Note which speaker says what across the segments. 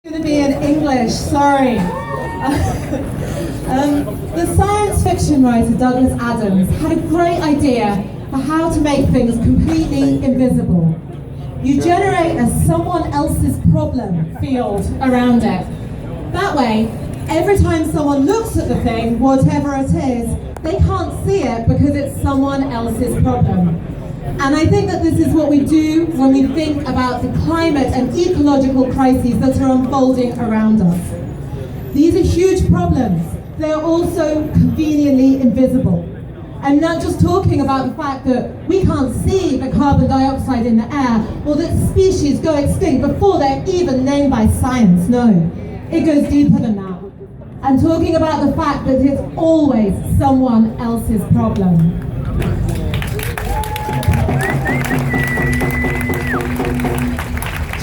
Speaker 1: Going to be in English, sorry. The science fiction writer Douglas Adams had a great idea for how to make things completely invisible. You generate a someone else's problem field around it. That way, every time someone looks at the thing, whatever it is, they can't see it because it's someone else's problem. And I think that this is what we do when we think about the climate and ecological crises that are unfolding around us. These are huge problems. They are also conveniently invisible. I'm not just talking about the fact that we can't see the carbon dioxide in the air or that species go extinct before they're even named by science. No, it goes deeper than that. I'm talking about the fact that it's always someone else's problem.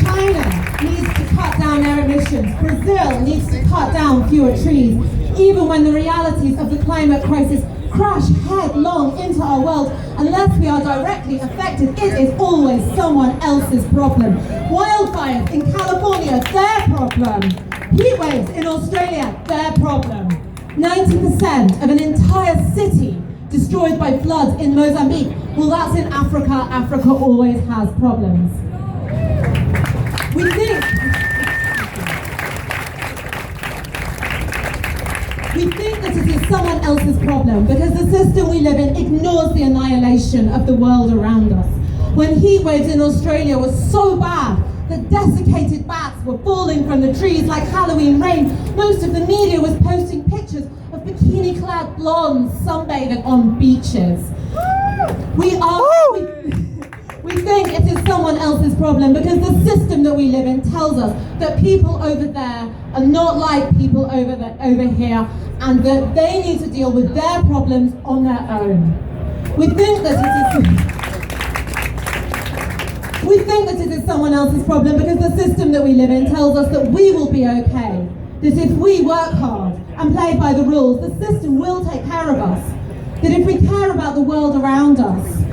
Speaker 1: China needs to cut down their emissions. Brazil needs to cut down fewer trees, even when the realities of the climate crisis crash headlong into our world. Unless we are directly affected, it is always someone else's problem. Wildfires in California, their problem. Heat waves in Australia, their problem. 90% of an entire city destroyed by floods in Mozambique. Well, that's in Africa. Africa always has problems. We think that it is someone else's problem because the system we live in ignores the annihilation of the world around us. When heat waves in Australia were so bad that desiccated bats were falling from the trees like Halloween rain, most of the media was posting pictures of bikini-clad blondes sunbathing on beaches. We think it is someone else's problem because the system that we live in tells us that people over there are not like people over here, and that they need to deal with their problems on their own. We think that it is someone else's problem because the system that we live in tells us that we will be okay. That if we work hard and play by the rules, the system will take care of us. That if we care about the world around us,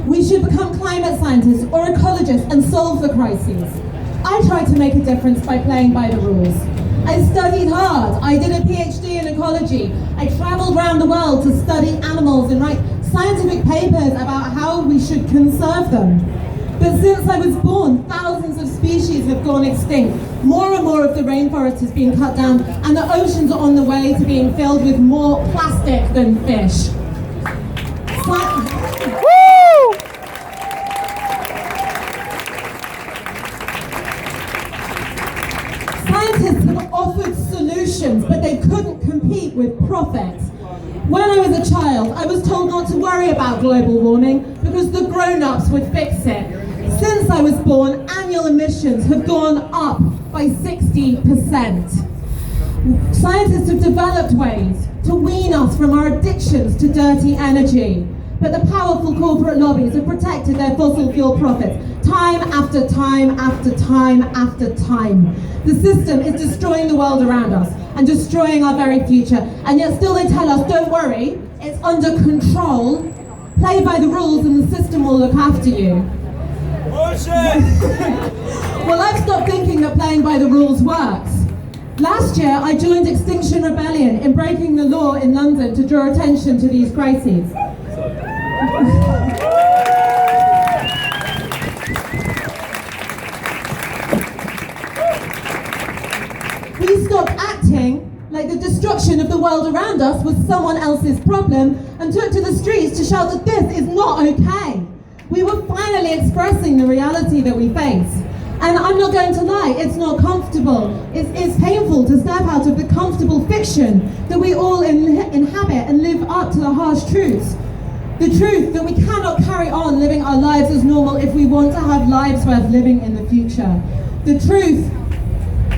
Speaker 1: we should become climate scientists or ecologists and solve the crises. I tried to make a difference by playing by the rules. I studied hard. I did a PhD in ecology. I traveled around the world to study animals and write scientific papers about how we should conserve them. But since I was born, thousands of species have gone extinct. More and more of the rainforest is being cut down, and the oceans are on the way to being filled with more plastic than fish. Scientists have offered solutions, but they couldn't compete with profit. When I was a child, I was told not to worry about global warming because the grown-ups would fix it. Since I was born, annual emissions have gone up by 60%. Scientists have developed ways to wean us from our addictions to dirty energy. But the powerful corporate lobbies have protected their fossil fuel profits time after time after time after time. The system is destroying the world around us and destroying our very future. And yet still they tell us, don't worry, it's under control. Play by the rules and the system will look after you. Well, I've stopped thinking that playing by the rules works. Last year, I joined Extinction Rebellion in breaking the law in London to draw attention to these crises. We stopped acting like the destruction of the world around us was someone else's problem and took to the streets to shout that this is not okay. We were finally expressing the reality that we face. And I'm not going to lie, it's not comfortable. It's painful to step out of the comfortable fiction that we all inhabit and live up to the harsh truths. The truth that we cannot carry on living our lives as normal if we want to have lives worth living in the future. The truth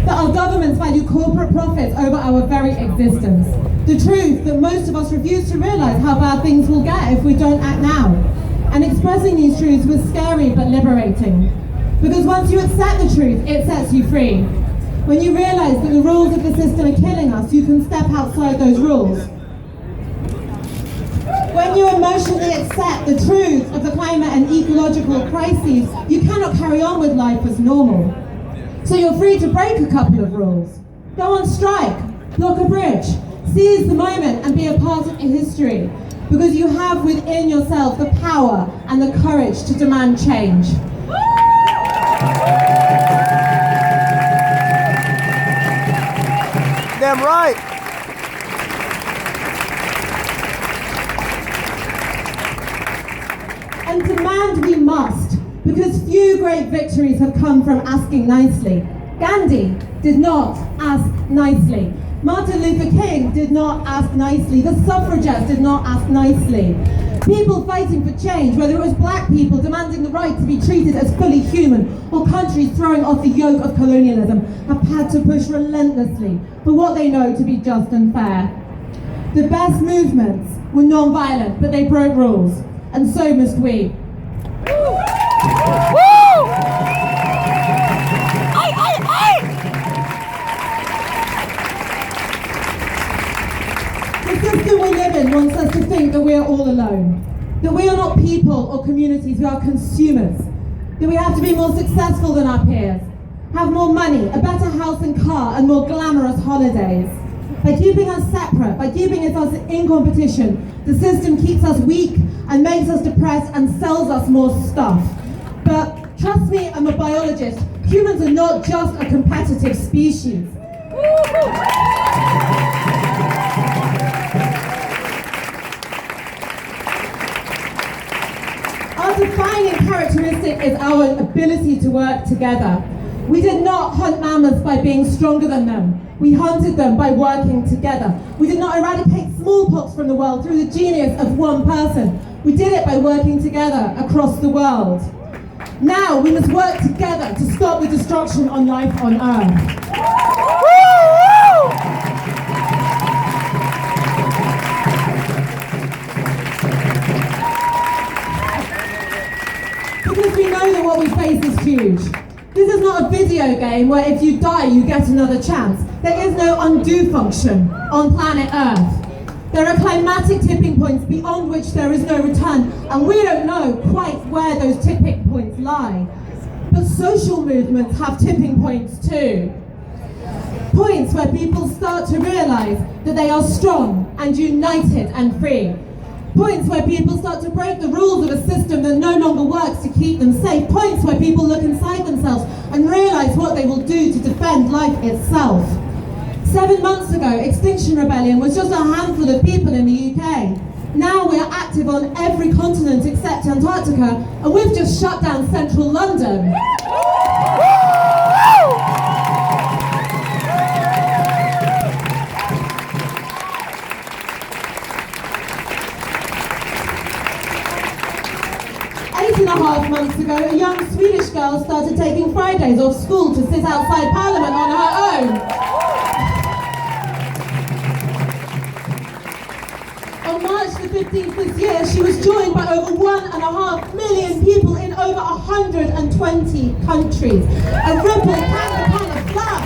Speaker 1: that our governments value corporate profits over our very existence. The truth that most of us refuse to realise how bad things will get if we don't act now. And expressing these truths was scary but liberating. Because once you accept the truth, it sets you free. When you realise that the rules of the system are killing us, you can step outside those rules. When you emotionally accept the truth of the climate and ecological crises, you cannot carry on with life as normal. So you're free to break a couple of rules. Go on strike, block a bridge, seize the moment and be a part of history, because you have within yourself the power and the courage to demand change.
Speaker 2: Damn right.
Speaker 1: And demand we must, because few great victories have come from asking nicely. Gandhi did not ask nicely. Martin Luther King did not ask nicely. The suffragettes did not ask nicely. People fighting for change, whether it was black people demanding the right to be treated as fully human, or countries throwing off the yoke of colonialism, have had to push relentlessly for what they know to be just and fair. The best movements were non-violent, but they broke rules, and so must we. The system we live in wants us to think that we are all alone, that we are not people or communities, we are consumers, that we have to be more successful than our peers, have more money, a better house and car, and more glamorous holidays. By keeping us separate, by keeping us in competition, the system keeps us weak and makes us depressed and sells us more stuff. But trust me, I'm a biologist. Humans are not just a competitive species. Our defining characteristic is our ability to work together. We did not hunt mammoths by being stronger than them. We hunted them by working together. We did not eradicate smallpox from the world through the genius of one person. We did it by working together across the world. Now we must work together to stop the destruction on life on Earth. Because we know that what we face is huge. This is not a video game where if you die you get another chance. There is no undo function on planet Earth. There are climatic tipping points beyond which there is no return, and we don't know quite where those tipping points lie. But social movements have tipping points too. Points where people start to realize that they are strong and united and free. Points where people start to break the rules of a system that no longer works to keep them safe. Points where people look inside themselves and realize what they will do to defend life itself. 7 months ago, Extinction Rebellion was just a handful of people in the UK. Now we are active on every continent except Antarctica, and we've just shut down central London. Eight and a half months ago, a young Swedish girl started taking Fridays off school to sit outside Parliament on her own. On March the 15th this year, she was joined by over 1.5 million people in over 120 countries. A ripple can become a flood.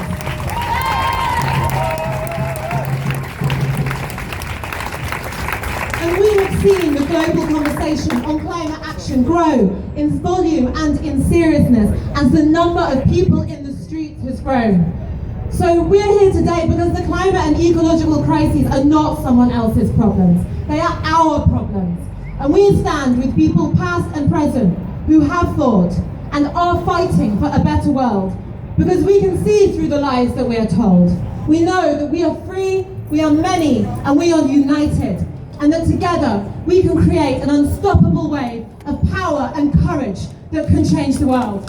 Speaker 1: And we have seen the global conversation on climate action grow in volume and in seriousness as the number of people in the streets has grown. So we're here today because the climate and ecological crises are not someone else's problems. They are our problems. And we stand with people past and present who have fought and are fighting for a better world, because we can see through the lies that we are told. We know that we are free, we are many, and we are united, and that together we can create an unstoppable wave of power and courage that can change the world.